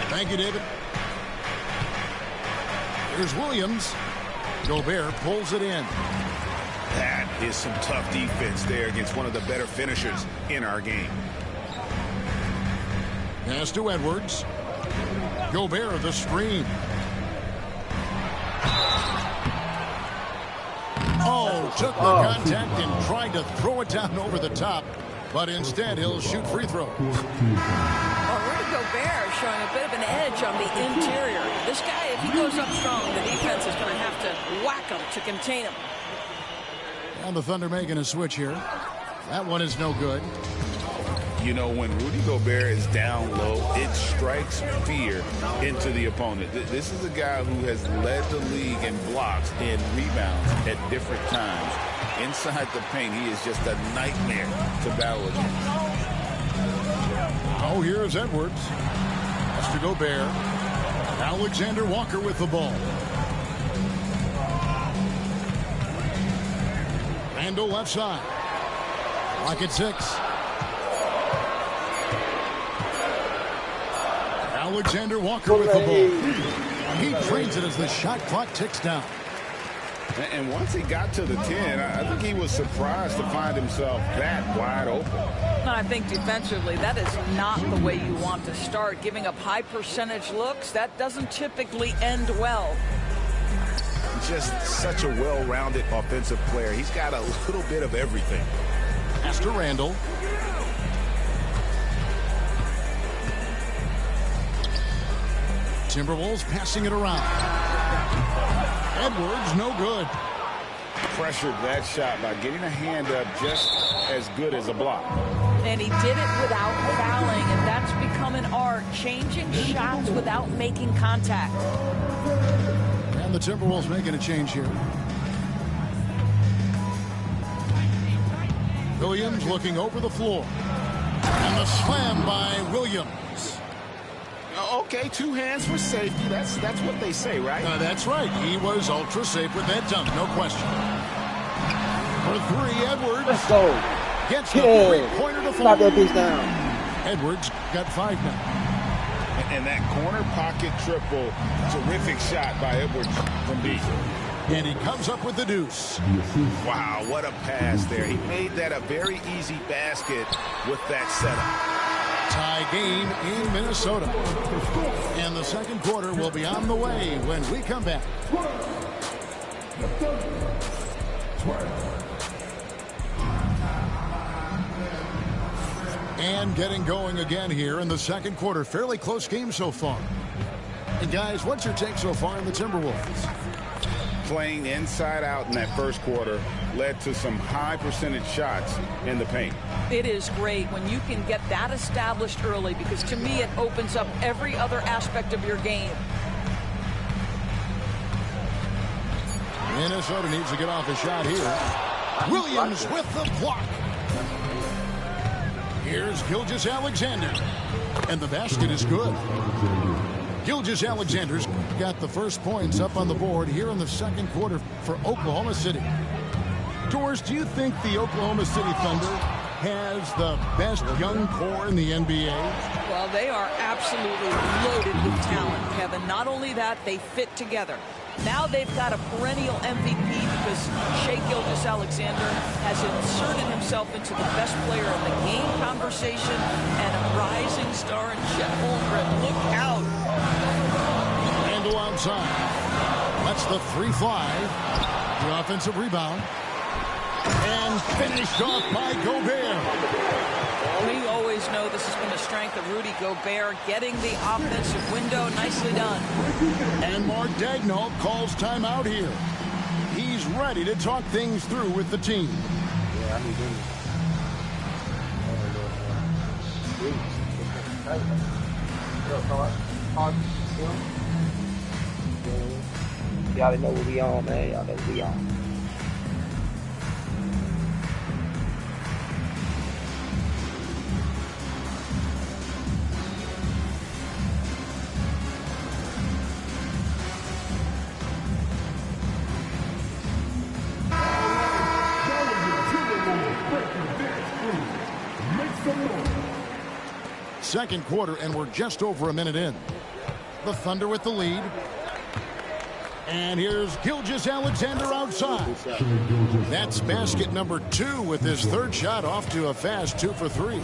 Thank you, David. Here's Williams. Gobert pulls it in. That is some tough defense there against one of the better finishers in our game. Pass to Edwards. Gobert the screen. Oh, took the contact and tried to throw it down over the top, but instead he'll shoot free throws. Well, Rudy Gobert showing a bit of an edge on the interior. This guy, if he goes up strong, the defense is going to have to whack him to contain him. And the Thunder making a switch here. That one is no good. You know, when Rudy Gobert is down low, it strikes fear into the opponent. This is a guy who has led the league in blocks and rebounds at different times. Inside the paint, he is just a nightmare to battle against. Oh, here's Edwards. That's to Gobert. Alexander Walker with the ball. Randle left side. Lock at 6. Alexander Walker with the ball. He trains it as the shot clock ticks down. And once he got to the 10, I think he was surprised to find himself that wide open. I think defensively, that is not the way you want to start. Giving up high percentage looks, that doesn't typically end well. Just such a well-rounded offensive player. He's got a little bit of everything. Pass to Randle. Timberwolves passing it around. Edwards, no good. Pressured that shot by getting a hand up just as good as a block. And he did it without fouling, and that's become an art, changing shots without making contact. And the Timberwolves making a change here. Williams looking over the floor. And the slam by Williams. Okay, 2 hands for safety. That's what they say, right? That's right. He was ultra safe with that dunk, no question. For 3, Edwards. Let's go. Gets the three-pointer to fall. Knock that piece down. Edwards got 5 now. And that corner pocket triple, terrific shot by Edwards from deep. And he comes up with the deuce. Wow, what a pass there. He made that a very easy basket with that setup. Tie game in Minnesota. And the second quarter will be on the way when we come back. And getting going again here in the second quarter. Fairly close game so far. And guys, what's your take so far in the Timberwolves? Playing inside out in that first quarter led to some high percentage shots in the paint. It is great when you can get that established early, because to me it opens up every other aspect of your game. Minnesota needs to get off a shot here. Williams with the block. Here's Gilgeous-Alexander. And the basket is good. Gilgeous-Alexander's got the first points up on the board here in the second quarter for Oklahoma City. Doris, do you think the Oklahoma City Thunder has the best young core in the NBA? Well, they are absolutely loaded with talent, Kevin. Not only that, they fit together. Now they've got a perennial MVP because Shai Gilgeous-Alexander has inserted himself into the best player in the game conversation and a rising star in Chet Holmgren. Look out. Randle outside. That's the 3-5. The offensive rebound. And finished off by Gobert. We always know this has been the strength of Rudy Gobert, getting the offensive window. Nicely done. And Mark Daigneault calls timeout here. He's ready to talk things through with the team. Y'all know what we on, man. Y'all know what we on. Second quarter, and we're just over a minute in. The Thunder with the lead. And here's Gilgeous-Alexander outside. That's basket number 2 with his third shot off to a fast 2 for 3.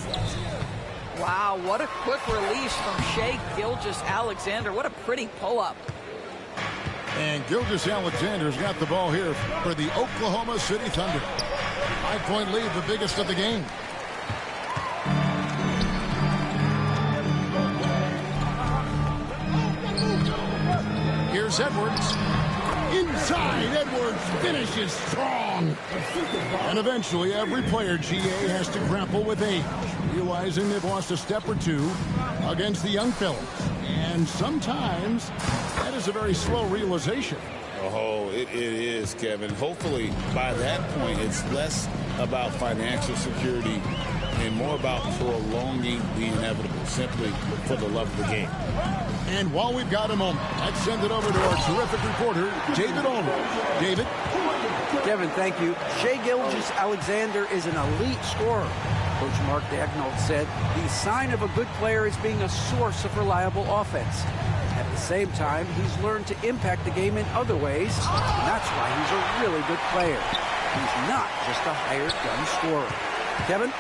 Wow, what a quick release from Shai Gilgeous-Alexander. What a pretty pull-up. And Gilgeous-Alexander's got the ball here for the Oklahoma City Thunder. 5-point lead, the biggest of the game. Here's Edwards. Inside, Edwards finishes strong. And eventually, every player, GA, has to grapple with age, realizing they've lost a step or two against the young fellas. And sometimes, that is a very slow realization. Oh, it is, Kevin. Hopefully, by that point, it's less about financial security and more about prolonging the inevitable, simply for the love of the game. And while we've got a moment, let's send it over to our terrific reporter, David Ulrich. David? Kevin, thank you. Shai Gilgeous-Alexander is an elite scorer. Coach Mark Daigneault said the sign of a good player is being a source of reliable offense. At the same time, he's learned to impact the game in other ways, and that's why he's a really good player. He's not just a hired gun scorer. Kevin?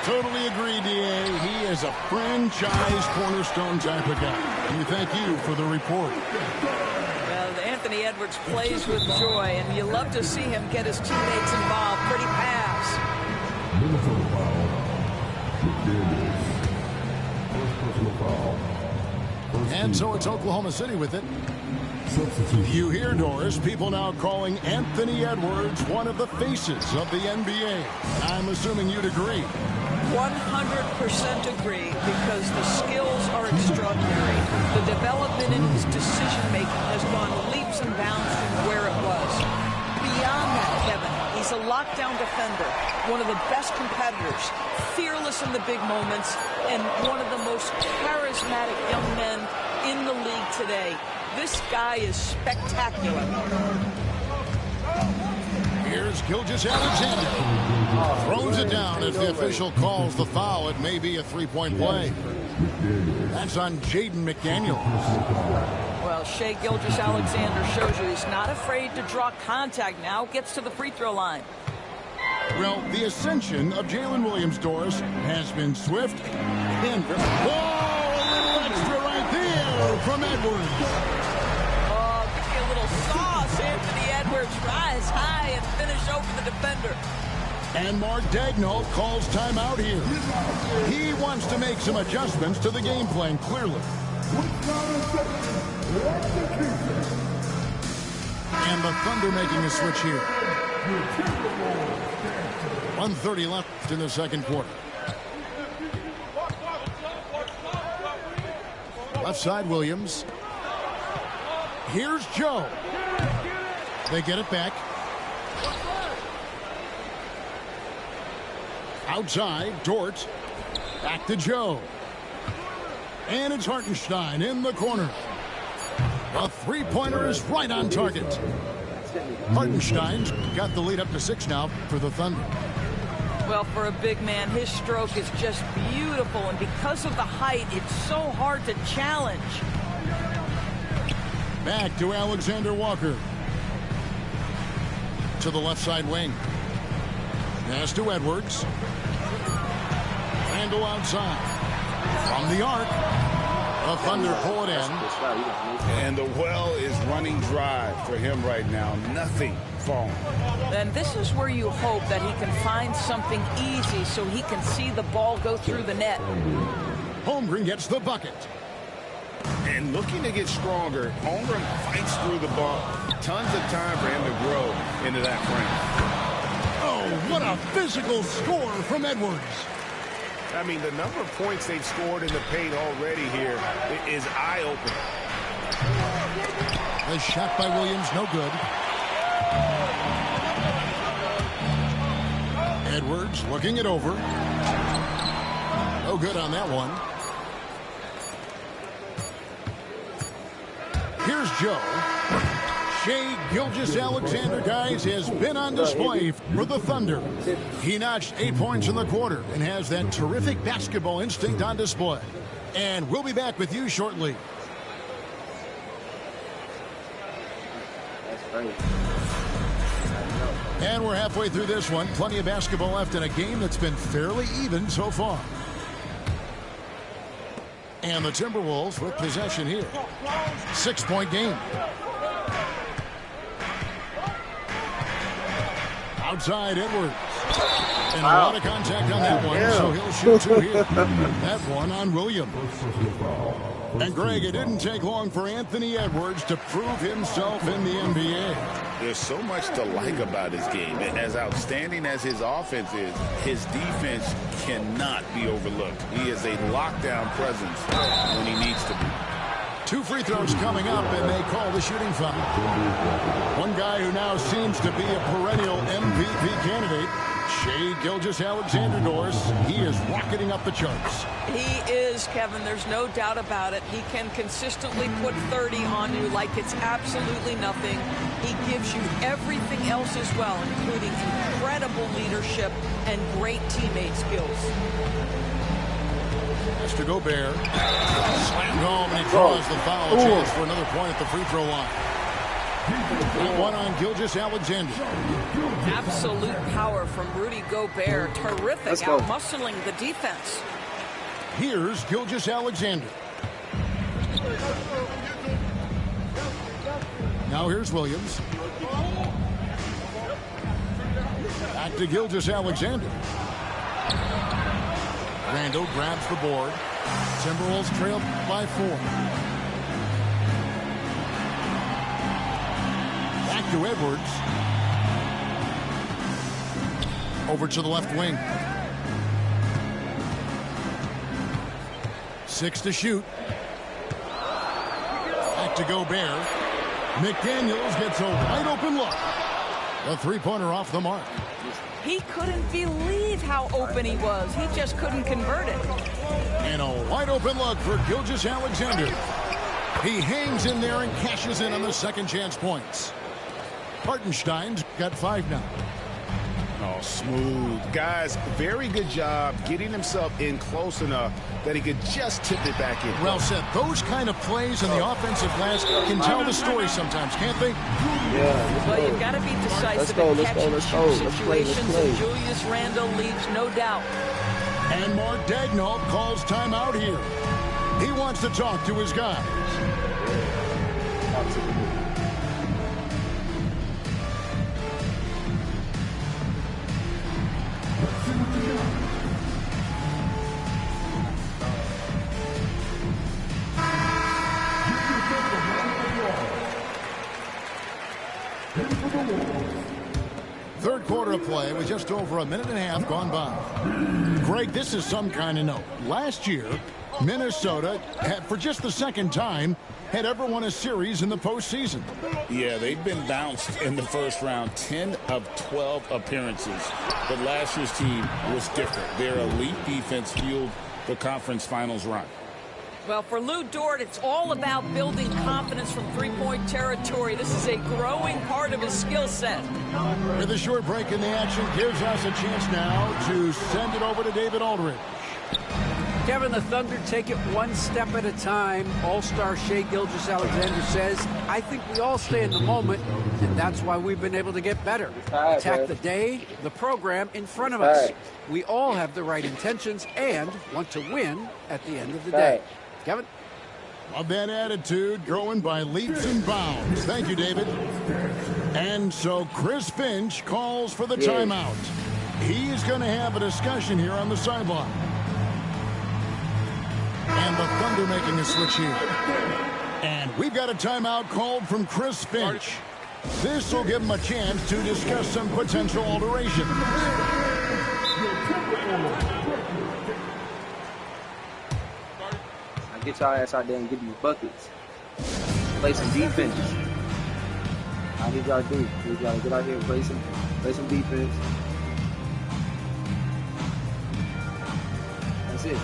Totally agree, D.A. He is a franchise cornerstone type of guy. And we thank you for the report. Well, Anthony Edwards plays with joy, and you love to see him get his teammates involved. Pretty pass. Minnesota foul. McDaniels. First personal foul. And so it's Oklahoma City with it. Substitution. You hear, Doris, people now calling Anthony Edwards one of the faces of the NBA. I'm assuming you'd agree. 100% agree, because the skills are extraordinary. The development in his decision-making has gone leaps and bounds from where it was. Beyond that, Kevin, he's a lockdown defender, one of the best competitors, fearless in the big moments, and one of the most charismatic young men in the league today. This guy is spectacular. Here's Gilgeous-Alexander. Throws it down as the official calls the foul. It may be a three-point play. That's on Jaden McDaniels. Well, Shai Gilgeous-Alexander shows you he's not afraid to draw contact. Now gets to the free throw line. Well, the ascension of Jalen Williams, Doris, has been swift and... Whoa! A little extra right there from Edwards. Oh, give me a little sauce. Anthony Edwards rise high and finish over the defender. And Mark Daigneault calls timeout here. He wants to make some adjustments to the game plan, clearly. And the Thunder making a switch here. 1:30 left in the second quarter. Left side, Williams. Here's Joe. They get it back. Outside, Dort. Back to Joe. And it's Hartenstein in the corner. A three-pointer is right on target. Hartenstein's got the lead up to 6 now for the Thunder. Well, for a big man, his stroke is just beautiful, and because of the height, it's so hard to challenge. Back to Alexander Walker. To the left side wing. Pass to Edwards. Randall outside. From the arc. The Thunder pull it in. And the well is running dry for him right now. Nothing falling. And this is where you hope that he can find something easy so he can see the ball go through the net. Holmgren gets the bucket. And looking to get stronger, Holmgren fights through the ball. Tons of time for him to grow into that frame. Oh, what a physical score from Edwards. I mean, the number of points they've scored in the paint already here is eye-opening. The shot by Williams, no good. Edwards looking it over. No good on that one. Here's Joe. Shai Gilgeous-Alexander, guys, has been on display for the Thunder. He notched 8 points in the quarter and has that terrific basketball instinct on display. And we'll be back with you shortly. And we're halfway through this one. Plenty of basketball left in a game that's been fairly even so far. And the Timberwolves with possession here. 6-point game. Outside Edwards. And a lot of contact on that one, so he'll shoot two here. That one on Williams. And Greg, it didn't take long for Anthony Edwards to prove himself in the NBA. There's so much to like about his game. As outstanding as his offense is, his defense cannot be overlooked. He is a lockdown presence when he needs to be. 2 free throws coming up, and they call the shooting foul. One guy who now seems to be a perennial MVP candidate, Shai Gilgeous-Alexander, Doris. He is rocketing up the charts. He is, Kevin. There's no doubt about it. He can consistently put 30 on you like it's absolutely nothing. He gives you everything else as well, including incredible leadership and great teammate skills. As to Gobert, slammed home, and he draws the foul. Chance for another point at the free throw line. That one on Gilgeous-Alexander. Absolute power from Rudy Gobert. Terrific, out-muscling the defense. Here's Gilgeous-Alexander. Now here's Williams. Back to Gilgeous-Alexander. Randall grabs the board. Timberwolves trail by 4. Back to Edwards. Over to the left wing. 6 to shoot. Back to Gobert. McDaniels gets a wide open look. A three-pointer off the mark. He couldn't believe how open he was. He just couldn't convert it. And a wide open look for Gilgeous-Alexander. He hangs in there and cashes in on the second chance points. Hartenstein's got 5 now. Oh, smooth. Guys, very good job getting himself in close enough that he could just tip it back in. Well said. Those kind of plays in the offensive glass can tell the story sometimes, can't they? Yeah. Well, you've got to be decisive in catch-and-shoot situations, and Julius Randle leaves no doubt. And Mark Daigneault calls timeout here. He wants to talk to his guys. Third quarter of play with just over a minute and a half gone by. Greg, this is some kind of note. Last year, Minnesota had, for just the second time, had ever won a series in the postseason. Yeah, they've been bounced in the first round, 10 of 12 appearances. But last year's team was different. Their elite defense fueled the conference finals run. Well, for Lou Dort, it's all about building confidence from three-point territory. This is a growing part of his skill set. With a short break in the action, gives us a chance now to send it over to David Aldridge. Kevin, the Thunder take it one step at a time. All-star Shai Gilgeous-Alexander says, I think we all stay in the moment, and that's why we've been able to get better. Attack the day, the program in front of us. We all have the right intentions and want to win at the end of the day. Kevin? Love that attitude, growing by leaps and bounds. Thank you, David. And so Chris Finch calls for the timeout. He's going to have a discussion here on the sideline. And the Thunder making a switch here. And we've got a timeout called from Chris Finch. This will give him a chance to discuss some potential alterations. Get y'all ass out there and give you buckets. Play some defense. I need y'all to do. We gotta get out here and play some defense. That's it.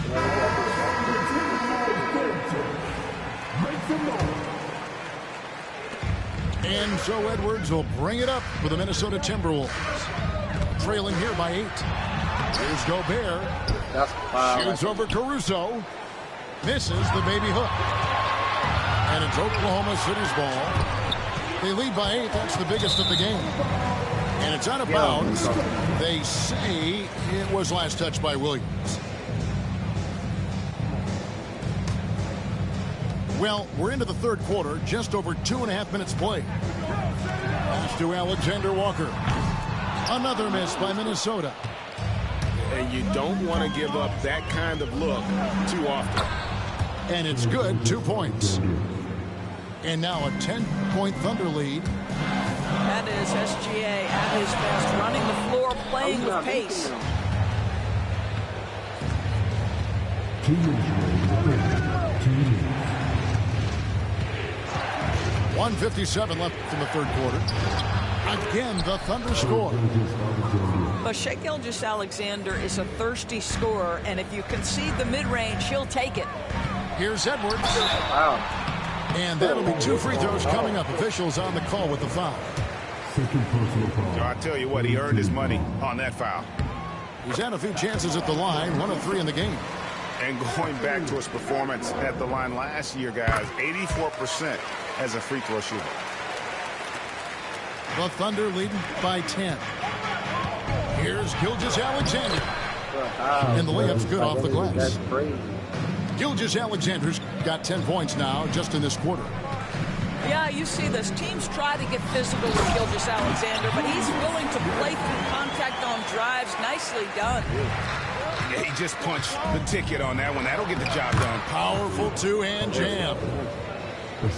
And so Edwards will bring it up for the Minnesota Timberwolves. Trailing here by 8. Here's Gobert. Shoots over Caruso. Misses the baby hook. And it's Oklahoma City's ball. They lead by 8. That's the biggest of the game. And it's out of bounds. They say it was last touched by Williams. Well, we're into the third quarter. Just over 2.5 minutes played. Pass to Alexander Walker. Another miss by Minnesota. And you don't want to give up that kind of look too often. And it's good. 2 points. And now a 10-point Thunder lead. That is SGA at his best, running the floor, playing with pace. 2 minutes remaining. 2 minutes. 1:57 left in the third quarter. Again, the Thunder score. But Shai Gilgeous-Alexander is a thirsty scorer, and if you concede the mid-range, he'll take it. Here's Edwards. Wow. And that'll be 2 free throws coming up. Officials on the call with the foul. Second personal foul. So I tell you what, he earned his money on that foul. He's had a few chances at the line, 1 of 3 in the game. And going back to his performance at the line last year, guys, 84% as a free throw shooter. The Thunder leading by 10. Here's Gilgeous-Alexander. And the layup's good off the glass. That's crazy. Gilgeous-Alexander's got 10 points now just in this quarter. Yeah, you see this. Teams try to get physical with Gilgeous-Alexander, but he's willing to play through contact on drives. Nicely done. Yeah, he just punched the ticket on that one. That'll get the job done. Powerful two-hand jam.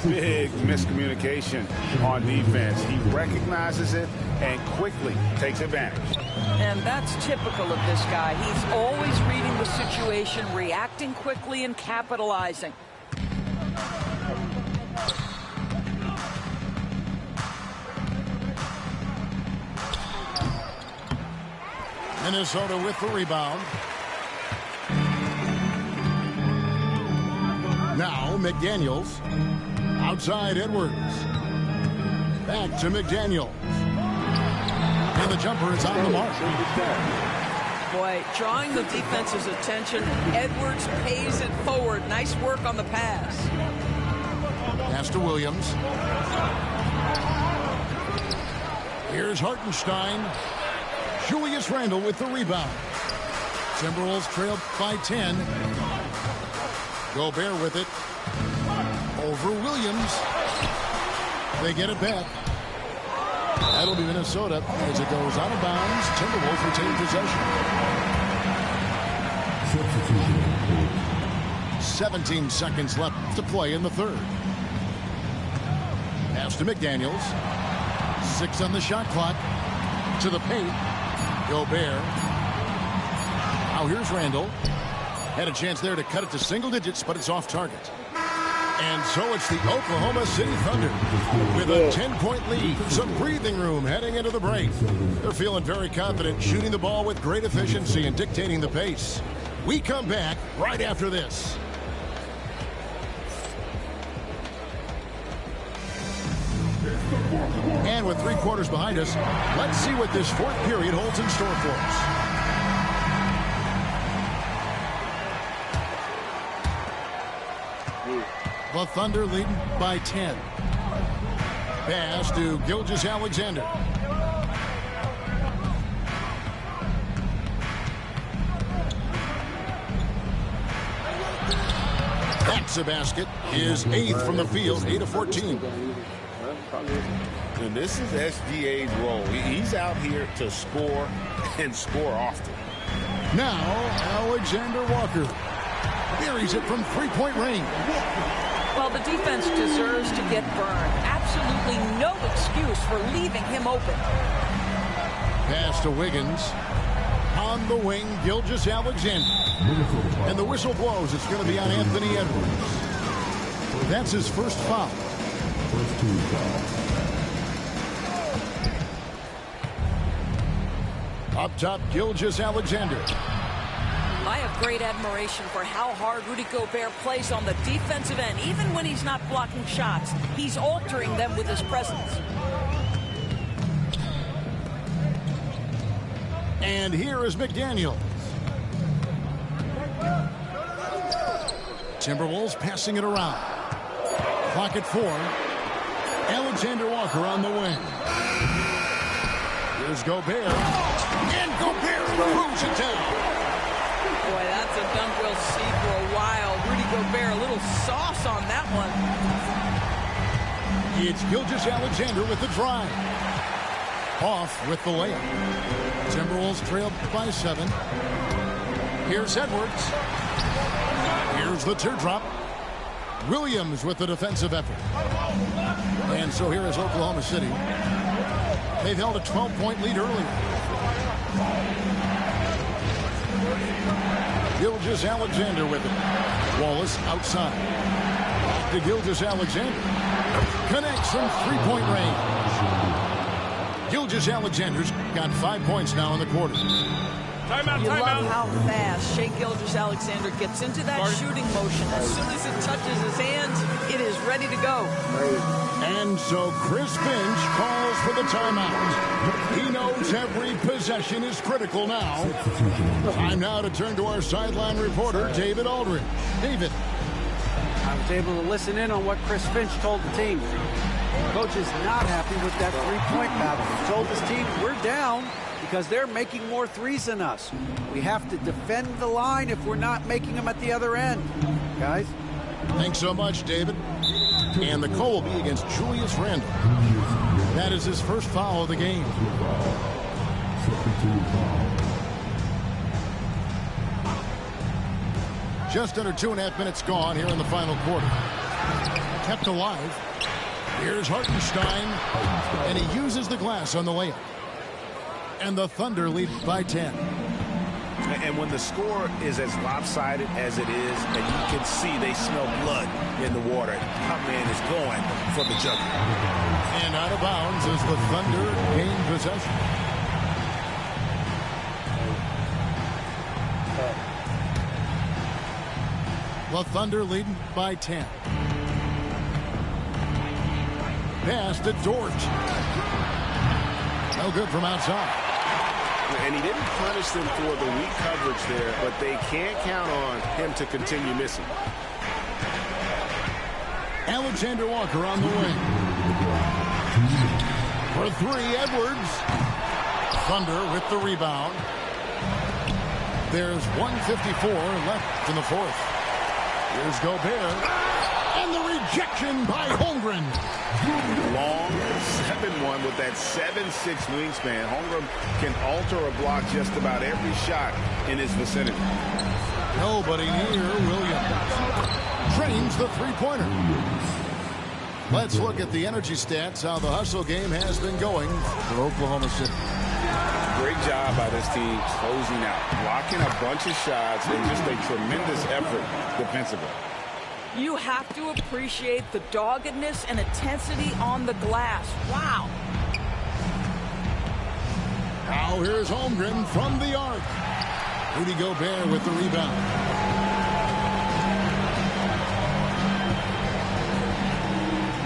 Big miscommunication on defense. He recognizes it and quickly takes advantage. And that's typical of this guy. He's always reading the situation, reacting quickly, and capitalizing. Minnesota with the rebound. Now McDaniels. Outside Edwards. Back to McDaniels. And the jumper is on the mark. Boy, drawing the defense's attention. Edwards pays it forward. Nice work on the pass. Pass to Williams. Here's Hartenstein. Julius Randle with the rebound. Timberwolves trailed by 10. Gobert with it. Over Williams. They get it back. That'll be Minnesota as it goes out of bounds. Timberwolves retain possession. Substitution. 17 seconds left to play in the third. Pass to McDaniels. 6 on the shot clock. To the paint. Gobert. Now here's Randle. Had a chance there to cut it to single digits, but it's off target. And so it's the Oklahoma City Thunder with a 10-point lead. Some breathing room heading into the break. They're feeling very confident, shooting the ball with great efficiency and dictating the pace. We come back right after this. And with 3 quarters behind us, let's see what this fourth period holds in store for us. The Thunder leading by 10. Pass to Gilgeous-Alexander. That's a basket. His 8th from the field, 8 of 14. And this is SGA's role. He's out here to score and score often. Now, Alexander Walker buries it from 3-point range. Well, the defense deserves to get burned. Absolutely no excuse for leaving him open. Pass to Wiggins. On the wing, Gilgeous-Alexander. And the whistle blows. It's going to be on Anthony Edwards. That's his first foul. First team foul. Up top, Gilgeous-Alexander. I have great admiration for how hard Rudy Gobert plays on the defensive end. Even when he's not blocking shots, he's altering them with his presence. And here is McDaniels. Timberwolves passing it around. Clock at 4. Alexander Walker on the wing. Here's Gobert. And Gobert throws it down. Boy, that's a dunk we'll see for a while. Rudy Gobert, a little sauce on that one. It's Gilgeous-Alexander with the drive. Off with the layup. Timberwolves trail by 7. Here's Edwards. Here's the teardrop. Williams with the defensive effort. And so here is Oklahoma City. They've held a 12-point lead earlier. Gilgeous-Alexander with it. Wallace outside. Back to Gilgeous-Alexander. Connects from three-point range. Gilgeous-Alexander's got 5 points now in the quarter. You love how fast Shai Gilgeous-Alexander gets into that shooting motion. As soon as it touches his hands, it is ready to go. And so Chris Finch calls for the timeout. He knows every possession is critical now. Time now to turn to our sideline reporter, David Aldridge. David. I was able to listen in on what Chris Finch told the team. Coach is not happy with that three-point battle. He told his team, we're down because they're making more threes than us. We have to defend the line if we're not making them at the other end. Guys? Thanks so much, David. And the call will be against Julius Randle. That is his first foul of the game. Just under 2.5 minutes gone here in the final quarter. Kept alive. Here's Hartenstein. And he uses the glass on the layup. And the Thunder lead by 10. And when the score is as lopsided as it is, and you can see they smell blood in the water, top man is going for the jugular. And out of bounds as the Thunder gain possession. The Thunder leading by 10. Pass to Dort. No good from outside. And he didn't punish them for the weak coverage there, but they can't count on him to continue missing. Alexander Walker on the wing. For three, Edwards. Thunder with the rebound. There's 1:54 left in the fourth. Here's Gobert. And the rejection by Holmgren. Long 7-1 with that 7'6" wingspan. Holmgren can alter or block just about every shot in his vicinity. Nobody near Williams. Drains the three-pointer. Let's look at the energy stats, how the hustle game has been going for Oklahoma City. Great job by this team closing out, blocking a bunch of shots, and just a tremendous effort defensively. You have to appreciate the doggedness and intensity on the glass. Wow. Now here's Holmgren from the arc. Rudy Gobert with the rebound.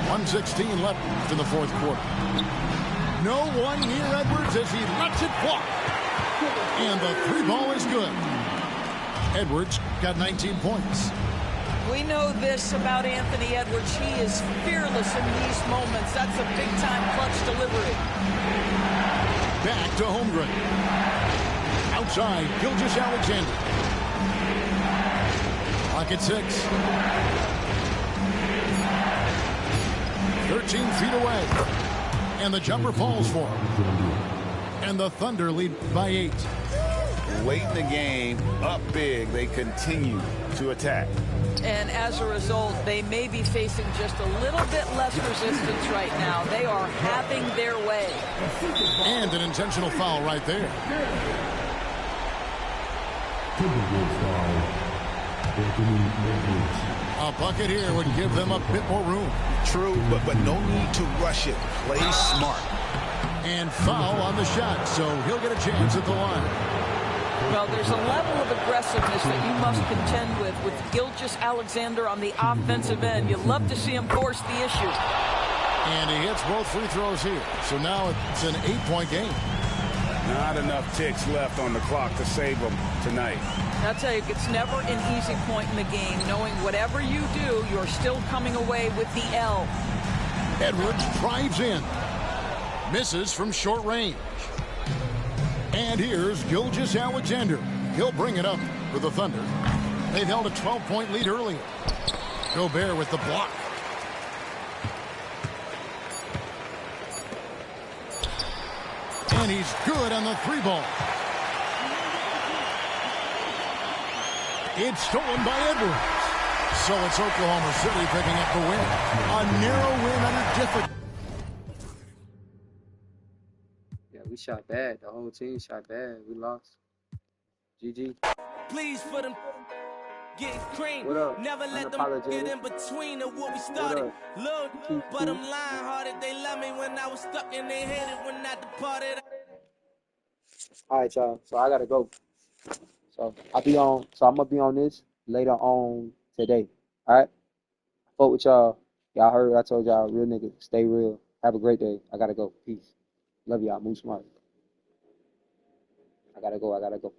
.116 left in the fourth quarter. No one near Edwards as he lets it fly. And the three ball is good. Edwards got 19 points. We know this about Anthony Edwards. He is fearless in these moments. That's a big-time clutch delivery. Back to Holmgren. Outside, Gilgeous-Alexander. Clock at 6. 13 feet away. And the jumper falls for him. And the Thunder lead by 8. Late in the game, up big, they continue to attack. And as a result, they may be facing just a little bit less resistance right now. They are having their way. And an intentional foul right there. A bucket here would give them a bit more room. True, but no need to rush it. Play smart. And foul on the shot, so he'll get a chance at the line. Well, there's a level of aggressiveness that you must contend with Gilgeous-Alexander on the offensive end. You'd love to see him force the issue. And he hits both free throws here. So now it's an 8-point game. Not enough ticks left on the clock to save them tonight. I'll tell you, it's never an easy point in the game, knowing whatever you do, you're still coming away with the L. Edwards drives in. Misses from short range. And here's Gilgeous-Alexander. He'll bring it up for the Thunder. They've held a 12-point lead earlier. Gobert with the block. And he's good on the three ball. It's stolen by Edwards. So it's Oklahoma City picking up the win. A narrow win under difficult. Yeah, we shot bad. The whole team shot bad. We lost. GG. Please for them getting cream. What up? Never let them get in between of what we started. Look, but I'm lying hearted. They love me when I was stuck and they hated when I departed. All right, y'all. So I gotta go. So I'm gonna be on this later on today. All right. Fuck with y'all. Y'all heard I told y'all, real nigga, stay real. Have a great day. I gotta go. Peace. Love y'all. Move smart. I gotta go.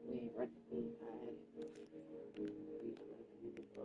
We ain't ready.